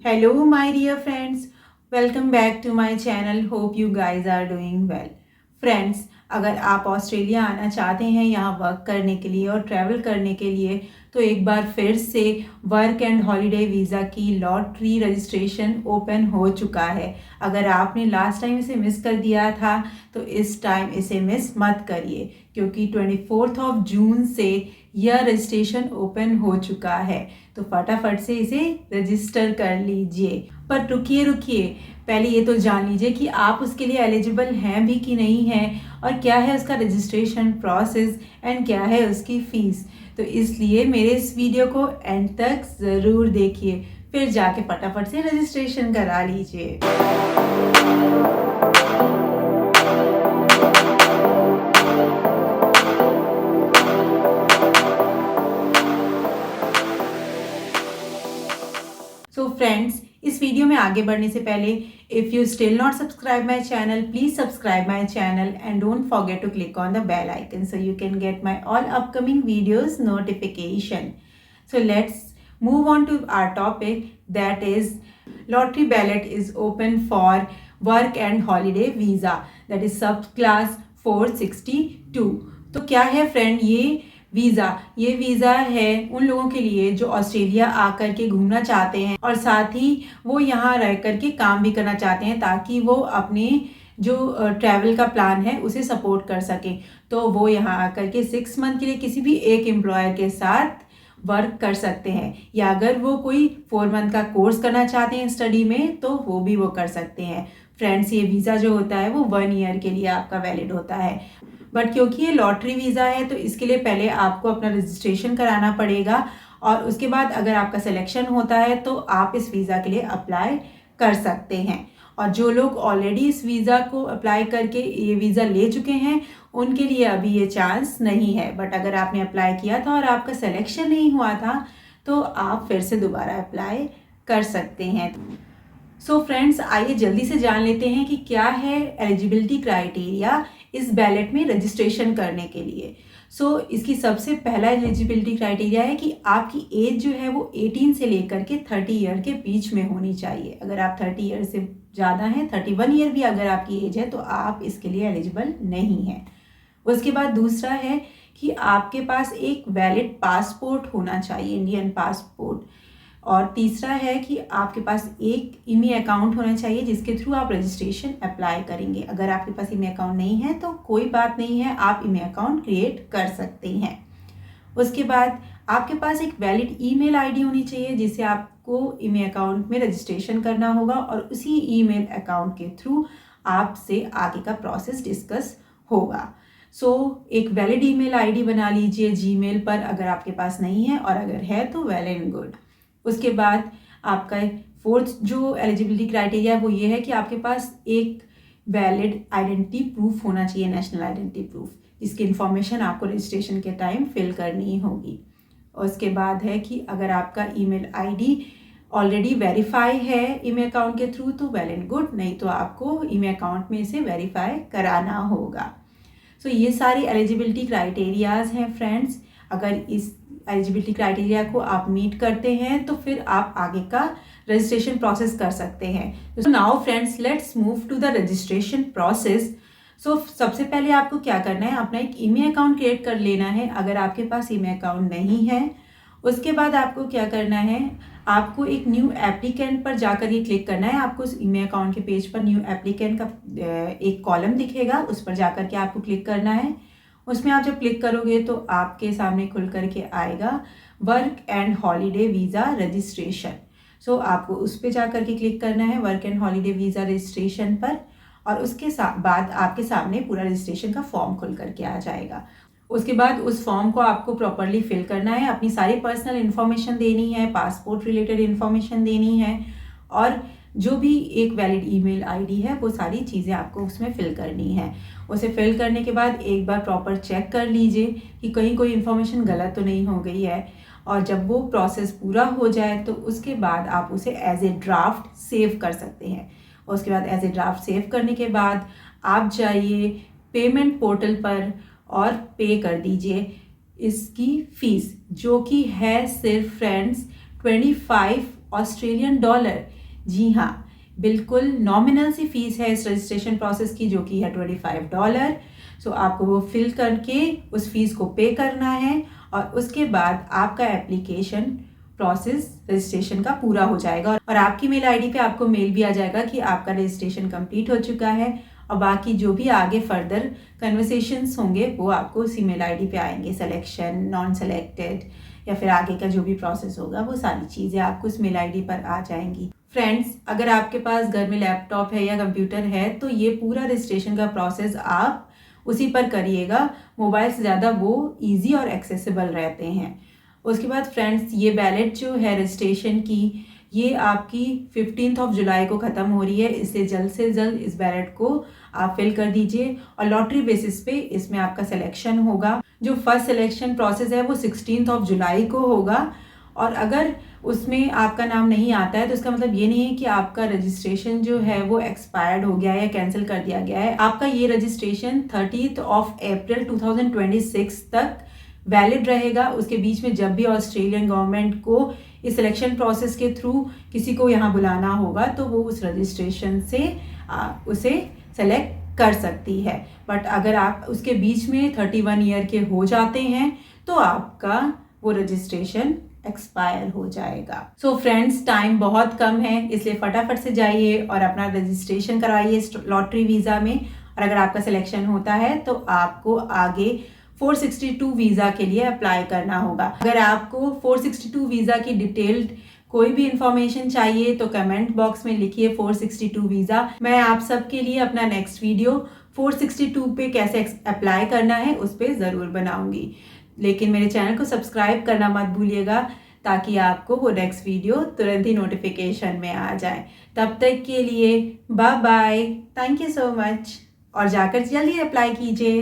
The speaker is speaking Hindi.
Hello, my dear friends. Welcome back to my channel. Hope you guys are doing well. Friends, अगर आप ऑस्ट्रेलिया आना चाहते हैं यहाँ वर्क करने के लिए और ट्रैवल करने के लिए, तो एक बार फिर से वर्क एंड हॉलीडे वीज़ा की लॉटरी रजिस्ट्रेशन ओपन हो चुका है। अगर आपने लास्ट टाइम इसे मिस कर दिया था तो इस टाइम इसे मिस मत करिए, क्योंकि 24 जून से यह रजिस्ट्रेशन ओपन हो चुका है। तो फटाफट से इसे रजिस्टर कर लीजिए। पर रुकिए रुकिए, पहले ये तो जान लीजिए कि आप उसके लिए एलिजिबल हैं भी कि नहीं हैं, और क्या है उसका रजिस्ट्रेशन प्रोसेस एंड क्या है उसकी फ़ीस। तो इसलिए मेरे इस वीडियो को एंड तक ज़रूर देखिए, फिर जाके फटाफट से रजिस्ट्रेशन करा लीजिए। सो फ्रेंड्स, इस वीडियो में आगे बढ़ने से पहले, if you still not subscribe my channel, please subscribe my channel and don't forget to click on the bell icon so you can get my all upcoming videos notification. So let's move on to our topic, that is lottery ballot is open for work and holiday visa, that is subclass 462. तो क्या है फ्रेंड ये वीज़ा है उन लोगों के लिए जो ऑस्ट्रेलिया आकर के घूमना चाहते हैं और साथ ही वो यहाँ रह कर के काम भी करना चाहते हैं, ताकि वो अपने जो ट्रैवल का प्लान है उसे सपोर्ट कर सकें। तो वो यहाँ आकर के 6 मंथ के लिए किसी भी एक एम्प्लॉयर के साथ वर्क कर सकते हैं, या अगर वो कोई 4 मंथ का कोर्स करना चाहते हैं स्टडी में तो वो भी वो कर सकते हैं। फ्रेंड्स, ये वीज़ा जो होता है वो 1 ईयर के लिए आपका वैलिड होता है, बट क्योंकि ये लॉटरी वीज़ा है तो इसके लिए पहले आपको अपना रजिस्ट्रेशन कराना पड़ेगा, और उसके बाद अगर आपका सिलेक्शन होता है तो आप इस वीज़ा के लिए अप्लाई कर सकते हैं। और जो लोग ऑलरेडी इस वीज़ा को अप्लाई करके ये वीज़ा ले चुके हैं उनके लिए अभी ये चांस नहीं है, बट अगर आपने अप्लाई किया था और आपका सिलेक्शन नहीं हुआ था तो आप फिर से दोबारा अप्लाई कर सकते हैं। सो फ्रेंड्स, आइए जल्दी से जान लेते हैं कि क्या है एलिजिबिलिटी क्राइटेरिया इस बैलेट में रजिस्ट्रेशन करने के लिए। इसकी सबसे पहला एलिजिबिलिटी क्राइटेरिया है कि आपकी एज जो है वो 18 से लेकर के 30 ईयर के बीच में होनी चाहिए। अगर आप 30 ईयर से ज़्यादा हैं, 31 ईयर भी अगर आपकी एज है तो आप इसके लिए एलिजिबल नहीं हैं। उसके बाद दूसरा है कि आपके पास एक वैलिड पासपोर्ट होना चाहिए, इंडियन पासपोर्ट। और तीसरा है कि आपके पास एक ईमेल अकाउंट होना चाहिए जिसके थ्रू आप रजिस्ट्रेशन अप्लाई करेंगे। अगर आपके पास ईमेल अकाउंट नहीं है तो कोई बात नहीं है, आप ईमेल अकाउंट क्रिएट कर सकते हैं। उसके बाद आपके पास एक वैलिड ईमेल आईडी होनी चाहिए जिसे आपको ईमेल अकाउंट में रजिस्ट्रेशन करना होगा, और उसी ईमेल अकाउंट के थ्रू आपसे आगे का प्रोसेस डिस्कस होगा। एक वैलिड ईमेल आईडी बना लीजिए जीमेल पर, अगर आपके पास नहीं है, और अगर है तो वेल एंड गुड। उसके बाद आपका फोर्थ जो एलिजिबिलिटी क्राइटेरिया है वो ये है कि आपके पास एक वैलिड आइडेंटिटी प्रूफ होना चाहिए, नेशनल आइडेंटिटी प्रूफ, जिसकी इन्फॉर्मेशन आपको रजिस्ट्रेशन के टाइम फिल करनी होगी। और उसके बाद है कि अगर आपका ईमेल आईडी ऑलरेडी वेरीफाई है ईमेल अकाउंट के थ्रू तो वेल एंड गुड, नहीं तो आपको ईमेल अकाउंट में इसे वेरीफाई कराना होगा। ये सारी एलिजिबिलिटी क्राइटेरियाज हैं फ्रेंड्स। अगर इस एलिजिबिलिटी क्राइटेरिया को आप मीट करते हैं तो फिर आप आगे का रजिस्ट्रेशन प्रोसेस कर सकते हैं। Now friends, let's move to the registration process. सबसे पहले आपको क्या करना है, अपना एक ईमेल अकाउंट क्रिएट कर लेना है अगर आपके पास ईमेल अकाउंट नहीं है। उसके बाद आपको क्या करना है, आपको एक न्यू एप्लीकेंट पर जाकर ये क्लिक करना है। आपको उस ईमेल अकाउंट के पेज पर न्यू एप्लीकेंट का एक कॉलम दिखेगा, उस पर जाकर के आपको क्लिक करना है। उसमें आप जब क्लिक करोगे तो आपके सामने खुल करके आएगा work and holiday visa registration. आपको उस पर जाकर के क्लिक करना है, work and holiday visa registration पर, और उसके बाद आपके सामने पूरा रजिस्ट्रेशन का फॉर्म खुल करके आ जाएगा। उसके बाद उस फॉर्म को आपको प्रॉपरली फिल करना है, अपनी सारी पर्सनल इन्फॉर्मेशन देनी है, पासपोर्ट रिलेटेड इन्फॉर्मेशन देनी है, और जो भी एक वैलिड ईमेल आईडी है वो सारी चीज़ें आपको उसमें फिल करनी है। उसे फिल करने के बाद एक बार प्रॉपर चेक कर लीजिए कि कहीं कोई इन्फॉर्मेशन गलत तो नहीं हो गई है, और जब वो प्रोसेस पूरा हो जाए तो उसके बाद आप उसे एज ए ड्राफ्ट सेव कर सकते हैं। उसके बाद एज ए ड्राफ्ट सेव करने के बाद आप जाइए पेमेंट पोर्टल पर और पे कर दीजिए इसकी फ़ीस, जो कि है सिर्फ फ्रेंड्स 25 ऑस्ट्रेलियन डॉलर। जी हाँ, बिल्कुल नॉमिनल सी फीस है इस रजिस्ट्रेशन प्रोसेस की, जो कि है $25। सो आपको वो फिल करके उस फीस को पे करना है और उसके बाद आपका एप्लीकेशन प्रोसेस रजिस्ट्रेशन का पूरा हो जाएगा और आपकी मेल आईडी पे आपको मेल भी आ जाएगा कि आपका रजिस्ट्रेशन कंप्लीट हो चुका है। और बाकी जो भी आगे फर्दर कन्वर्सेशंस होंगे वो आपको उसी मेल आईडी पे आएंगे, सिलेक्शन, नॉन सेलेक्टेड या फिर आगे का जो भी प्रोसेस होगा वो सारी चीज़ें आपको उस मेल आईडी पर आ जाएंगी। फ्रेंड्स, अगर आपके पास घर में लैपटॉप है या कंप्यूटर है तो ये पूरा रजिस्ट्रेशन का प्रोसेस आप उसी पर करिएगा। मोबाइल से ज़्यादा वो ईजी और एक्सेसिबल रहते हैं। उसके बाद फ्रेंड्स, ये बैलेट जो है रजिस्ट्रेशन की, ये आपकी 15 जुलाई को ख़त्म हो रही है, इसलिए जल्द से जल्द इस बैलेट को आप फिल कर दीजिए और लॉटरी बेसिस पे इसमें आपका सिलेक्शन होगा। जो फर्स्ट सिलेक्शन प्रोसेस है वो 16 जुलाई को होगा और अगर उसमें आपका नाम नहीं आता है तो इसका मतलब ये नहीं है कि आपका रजिस्ट्रेशन जो है वो एक्सपायर्ड हो गया है या कैंसिल कर दिया गया है। आपका ये रजिस्ट्रेशन 30 अप्रैल 2026 तक वैलिड रहेगा। उसके बीच में जब भी ऑस्ट्रेलियन गवर्नमेंट को इस सिलेक्शन प्रोसेस के थ्रू किसी को यहाँ बुलाना होगा तो वो उस रजिस्ट्रेशन से उसे सेलेक्ट कर सकती है। बट अगर आप उसके बीच में 31 ईयर के हो जाते हैं तो आपका वो रजिस्ट्रेशन एक्सपायर हो जाएगा। सो फ्रेंड्स, टाइम बहुत कम है, इसलिए फटाफट से जाइए और अपना रजिस्ट्रेशन कराइए लॉटरी वीज़ा में। और अगर आपका सिलेक्शन होता है तो आपको आगे 462 वीज़ा के लिए अप्लाई करना होगा। अगर आपको 462 वीज़ा की डिटेल्ड कोई भी इंफॉर्मेशन चाहिए तो कमेंट बॉक्स में लिखिए 462 वीज़ा। मैं आप सबके लिए अपना नेक्स्ट वीडियो 462 पे कैसे अप्लाई करना है उस पर ज़रूर बनाऊंगी। लेकिन मेरे चैनल को सब्सक्राइब करना मत भूलिएगा ताकि आपको वो नेक्स्ट वीडियो तुरंत ही नोटिफिकेशन में आ जाए। तब तक के लिए bye bye, thank you so much और जाकर जल्दी अप्लाई कीजिए।